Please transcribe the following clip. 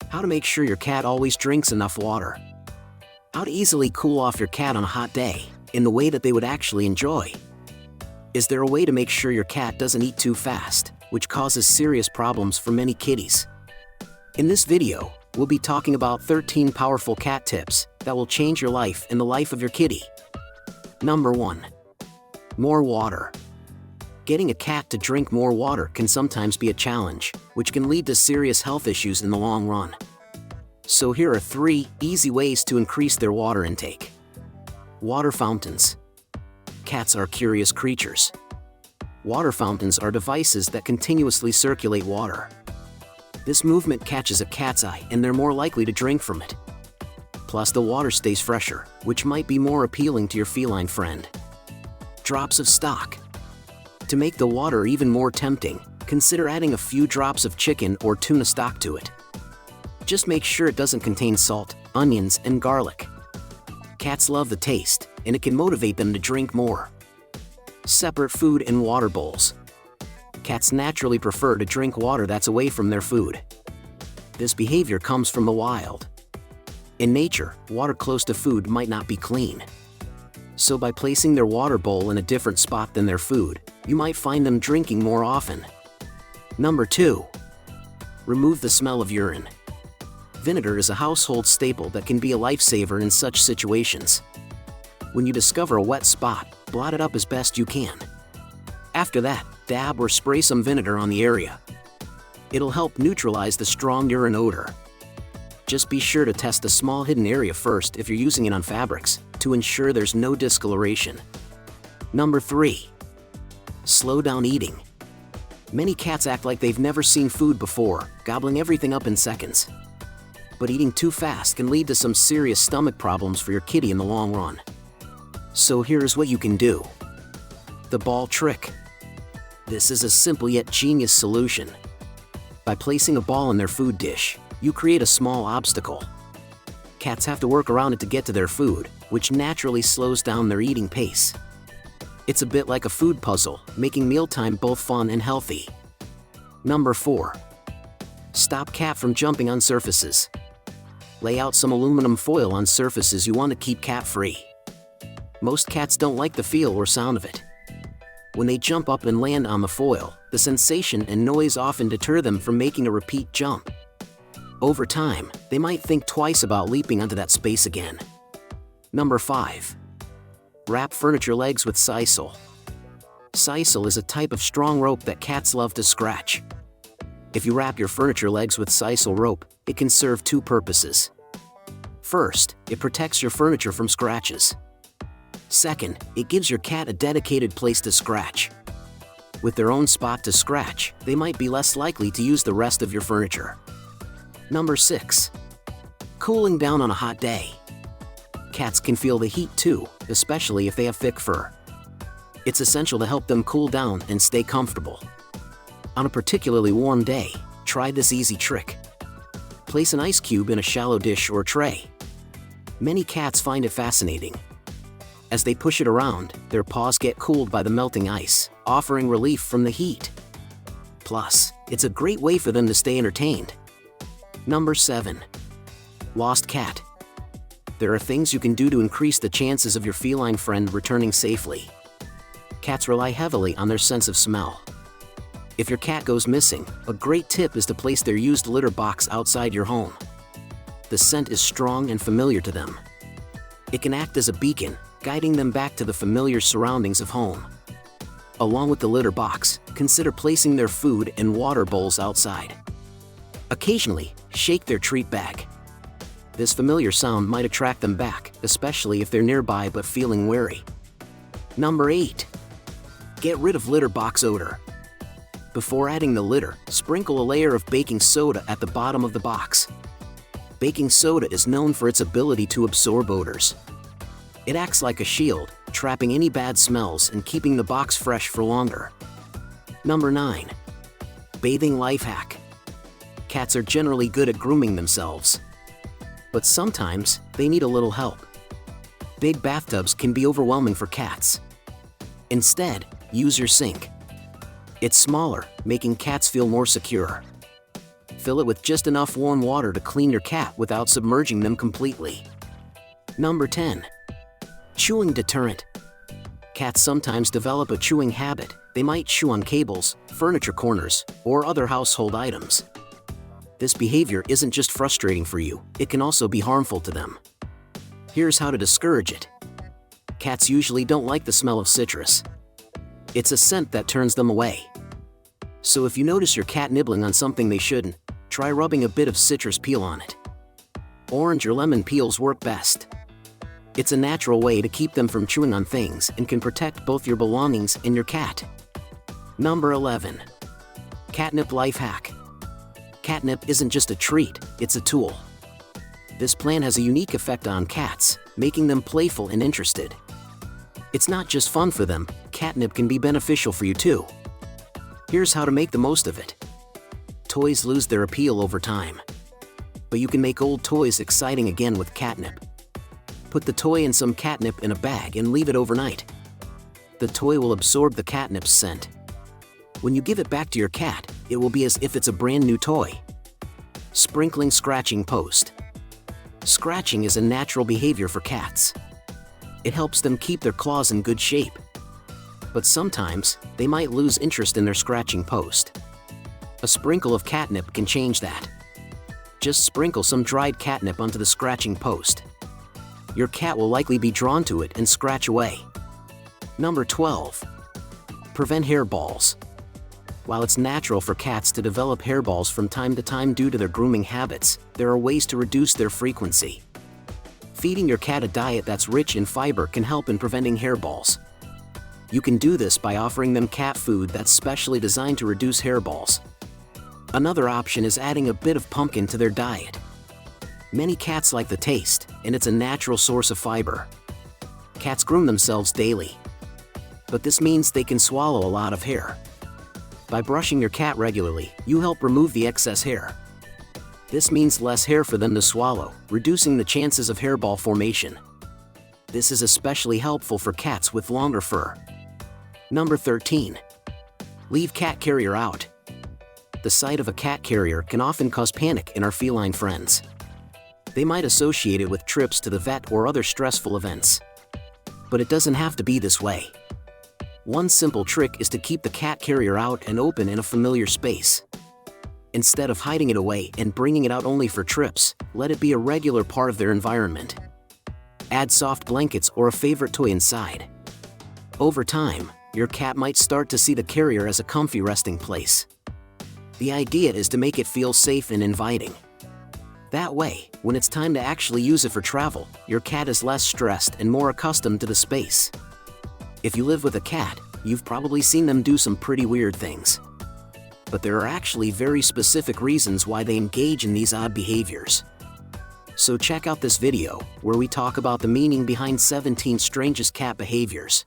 How to make sure your cat always drinks enough water. How to easily cool off your cat on a hot day, in the way that they would actually enjoy. Is there a way to make sure your cat doesn't eat too fast, which causes serious problems for many kitties? In this video, we'll be talking about 13 powerful cat tips that will change your life and the life of your kitty. Number 1. More water. Getting a cat to drink more water can sometimes be a challenge, which can lead to serious health issues in the long run. So here are 3 easy ways to increase their water intake. Water fountains. Cats are curious creatures. Water fountains are devices that continuously circulate water. This movement catches a cat's eye and they're more likely to drink from it. Plus the water stays fresher, which might be more appealing to your feline friend. Drops of stock. To make the water even more tempting, consider adding a few drops of chicken or tuna stock to it. Just make sure it doesn't contain salt, onions, and garlic. Cats love the taste, and it can motivate them to drink more. Separate food and water bowls. Cats naturally prefer to drink water that's away from their food. This behavior comes from the wild. In nature, water close to food might not be clean. So by placing their water bowl in a different spot than their food, you might find them drinking more often. Number 2. Remove the smell of urine. Vinegar is a household staple that can be a lifesaver in such situations. When you discover a wet spot, blot it up as best you can. After that, dab or spray some vinegar on the area. It'll help neutralize the strong urine odor. Just be sure to test a small hidden area first if you're using it on fabrics, to ensure there's no discoloration. Number 3. Slow down eating. Many cats act like they've never seen food before, gobbling everything up in seconds. But eating too fast can lead to some serious stomach problems for your kitty in the long run. So here's what you can do. The ball trick. This is a simple yet genius solution. By placing a ball in their food dish, you create a small obstacle. Cats have to work around it to get to their food, which naturally slows down their eating pace. It's a bit like a food puzzle, making mealtime both fun and healthy. Number 4. Stop cat from jumping on surfaces. Lay out some aluminum foil on surfaces you want to keep cat free. Most cats don't like the feel or sound of it. When they jump up and land on the foil, the sensation and noise often deter them from making a repeat jump. Over time, they might think twice about leaping onto that space again. Number 5. Wrap furniture legs with sisal. Sisal is a type of strong rope that cats love to scratch. If you wrap your furniture legs with sisal rope, it can serve 2 purposes. First, it protects your furniture from scratches. Second, it gives your cat a dedicated place to scratch. With their own spot to scratch, they might be less likely to use the rest of your furniture. Number 6. Cooling down on a hot day. Cats can feel the heat too, especially if they have thick fur. It's essential to help them cool down and stay comfortable. On a particularly warm day, try this easy trick. Place an ice cube in a shallow dish or tray. Many cats find it fascinating. As they push it around, their paws get cooled by the melting ice, offering relief from the heat. Plus, it's a great way for them to stay entertained. Number 7. Lost cat. There are things you can do to increase the chances of your feline friend returning safely. Cats rely heavily on their sense of smell. If your cat goes missing, a great tip is to place their used litter box outside your home. The scent is strong and familiar to them. It can act as a beacon, guiding them back to the familiar surroundings of home. Along with the litter box, consider placing their food and water bowls outside. Occasionally, shake their treat bag. This familiar sound might attract them back, especially if they're nearby but feeling wary. Number 8. Get rid of litter box odor. Before adding the litter, sprinkle a layer of baking soda at the bottom of the box. Baking soda is known for its ability to absorb odors. It acts like a shield, trapping any bad smells and keeping the box fresh for longer. Number 9. Bathing life hack. Cats are generally good at grooming themselves. But sometimes, they need a little help. Big bathtubs can be overwhelming for cats. Instead, use your sink. It's smaller, making cats feel more secure. Fill it with just enough warm water to clean your cat without submerging them completely. Number 10. Chewing deterrent. Cats sometimes develop a chewing habit. They might chew on cables, furniture corners, or other household items. This behavior isn't just frustrating for you, it can also be harmful to them. Here's how to discourage it. Cats usually don't like the smell of citrus. It's a scent that turns them away. So if you notice your cat nibbling on something they shouldn't, try rubbing a bit of citrus peel on it. Orange or lemon peels work best. It's a natural way to keep them from chewing on things and can protect both your belongings and your cat. Number 11. Catnip life hack. Catnip isn't just a treat, it's a tool. This plant has a unique effect on cats, making them playful and interested. It's not just fun for them, catnip can be beneficial for you too. Here's how to make the most of it. Toys lose their appeal over time. But you can make old toys exciting again with catnip. Put the toy and some catnip in a bag and leave it overnight. The toy will absorb the catnip's scent. When you give it back to your cat, it will be as if it's a brand new toy. Sprinkling scratching post. Scratching is a natural behavior for cats. It helps them keep their claws in good shape. But sometimes, they might lose interest in their scratching post. A sprinkle of catnip can change that. Just sprinkle some dried catnip onto the scratching post. Your cat will likely be drawn to it and scratch away. Number 12. Prevent hairballs. While it's natural for cats to develop hairballs from time to time due to their grooming habits, there are ways to reduce their frequency. Feeding your cat a diet that's rich in fiber can help in preventing hairballs. You can do this by offering them cat food that's specially designed to reduce hairballs. Another option is adding a bit of pumpkin to their diet. Many cats like the taste, and it's a natural source of fiber. Cats groom themselves daily. But this means they can swallow a lot of hair. By brushing your cat regularly, you help remove the excess hair. This means less hair for them to swallow, reducing the chances of hairball formation. This is especially helpful for cats with longer fur. Number 13. Leave cat carrier out. The sight of a cat carrier can often cause panic in our feline friends. They might associate it with trips to the vet or other stressful events. But it doesn't have to be this way. One simple trick is to keep the cat carrier out and open in a familiar space. Instead of hiding it away and bringing it out only for trips, let it be a regular part of their environment. Add soft blankets or a favorite toy inside. Over time, your cat might start to see the carrier as a comfy resting place. The idea is to make it feel safe and inviting. That way, when it's time to actually use it for travel, your cat is less stressed and more accustomed to the space. If you live with a cat, you've probably seen them do some pretty weird things. But there are actually very specific reasons why they engage in these odd behaviors. So check out this video, where we talk about the meaning behind 17 strangest cat behaviors.